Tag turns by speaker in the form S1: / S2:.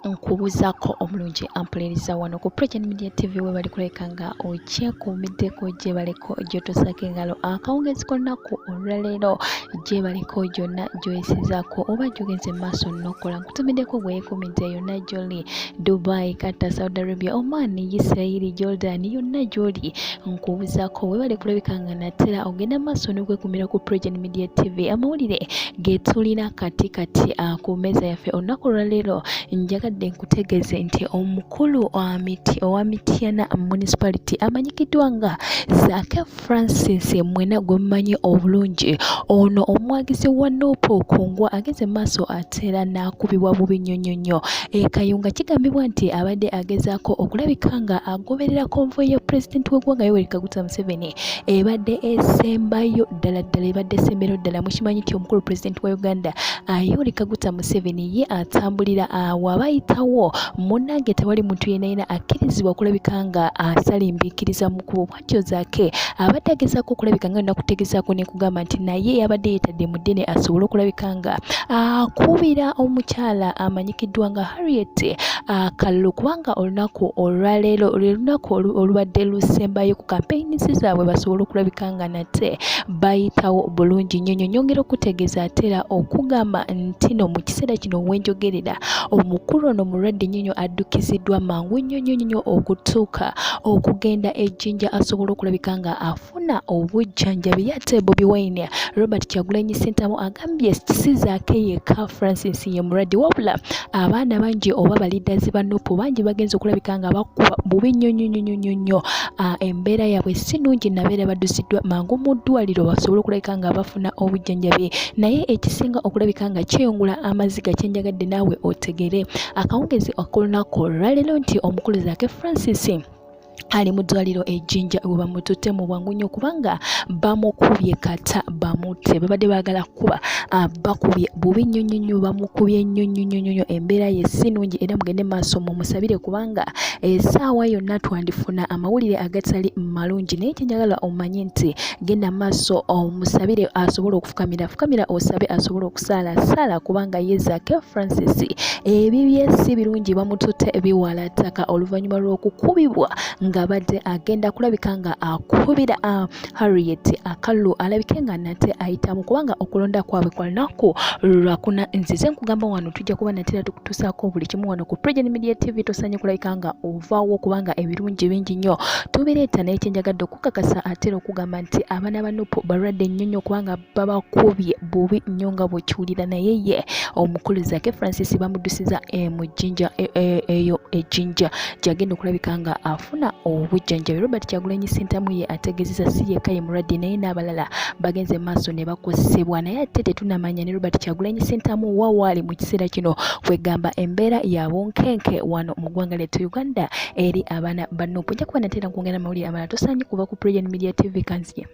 S1: Nkubuzaako omulungi ampuliriza wano ku President Media TV we bali kuleka nga okyekuumiddeko gye baleko gy'otosako engalo akawungezi k'olunaku olwaleero gye baliko gyonna gy'oyisizaako oba gy'ogenze mu maaso n'okola nkutumiddeko bw'eyeekuumidde yonna gy'oli Dubai, Qatar, Saudi Arabia, Oman, Israel, Jordan yonna gy'oli nkubuzaako we bali kulabika nga natera ogenda mu maaso n'okwekuumira ku President Media TV amawulire getulina kati ku mmeeza yaffe olunaku olwaleero njagadde nkutegeeze nti omukulu owa Mityana Municipality amanyikiddwa nga Zaake Francis mwena gwe mumanyi obulungi ono omwagizi wa Nuupu Kungwa ageze maaso ateera n'akubibwa bubi nnyo. Kayunga kigambibwa nti abadde agezaako okulabika nga agoberera konvoyi ya Pulezidenti w'eggwanga Yoweri Kaguta Museveni ebadde esembayo ddala ebadde esembero ddala mukimanyi nti omukulu Pulezidenti wa Uganda Yoweri Kaguta Museveni ye atambulira wabayitawo munnange tewali muntu yenna akkirizibwa okulabika nga asalimbiikiriza mu kubo bwatyo Zaake abadde agezaako okulabika nga nakutegezaako ne kugamba nti naye yabadde yeetadde mu ddene asobole okulabika nga akubira omukyala amanyikiddwa nga Harriet Kalulu kubanga olunaku olwaleero lwe lunaku olubadde lusembayo ku kampeyinizi zaabwe basobole okulabika nga nate bayitawo bulungi nnyo. Nyongera okutegeeza atera okugamba nti no mu kiseera kino wenjogerera omukulu ono mulwadde nnyo addukiziddwa mangu nnyo okutuuka okugenda ejjinja asobola okulabika nga afuna obujjanjabi. Yate Bobi Wine Robert Kyagulanyi Ssentamu agambye si Zaake yekka Francis ye mulwadde wabula abaana bangi oba balidazi ba Nuupu bangi bagenza okulabika nga bakuba bubi nnyo embeera yaabwe si nnungi nabeera baddusiddwa mangu mu ddwaliro basobole okulabika nga bafuna obujjanjabi naye ekisinga okulabika nga kyeyongula amaziga kyenjagadde naawe otegere akawungezi ak'olunaku olwaleero nti omukulu Zaake Francis ali mu ddwaliro ejjinja we bamututte mu bwangu nnyo kubanga bamukubye kata bamutte babadde baagala kuba bakubye bubi nnyo bamukubye nnyo embeera ye si nnungi era mugende maaso mumusabire kubanga essaawa yonna twandifuna amawulire agatali malungi naye kyenjagala omanye nti genda maaso omusabire asobole okufukamira osabe asobole okusaala kubanga ye Zaake Francis ebibye si birungi bamututte biwalattaka oluvannyuma lw'okukubibwa nga badde agenda kulabika nga akubira Harriet Kalulu alabike nga nate ayitamu kubanga okulonda kwabwe kwa lunaku lwakuna nzize nkugamba wano tujja kuba natera tukutuusaako buli kimu wano ku President Media TV tosanye kulabika nga ovaawo kubanga ebirungi bingi nnyo tubireeta naye kyenjagadde okukakasa atera okugamba nti abaana ba Nuupu balwadde nnyo kubanga babakubye bubi nnyo nga bwekiwulira naye ye omukulu Zaake Francis bamuddusiza mu jjinja eyo ejjinja gyagenda okulabika nga afuna obujjanjabi. Robert Kyagulanyi Ssentamu ye ategeezezza si yekka ye mulwadde naye n'abalala bagenze maaso ne bakosebwa naye ate tetunamanya ne Robert Kyagulanyi Ssentamu wawaali mu kiseera kino kwegamba embeera ya bunkenke wano mu ggwanga lyettu Uganda eri abaana ba Nuupu. Nja kuba natera nkwongera amawulire amalala tosaanye kuva ku President Media TV kanzige.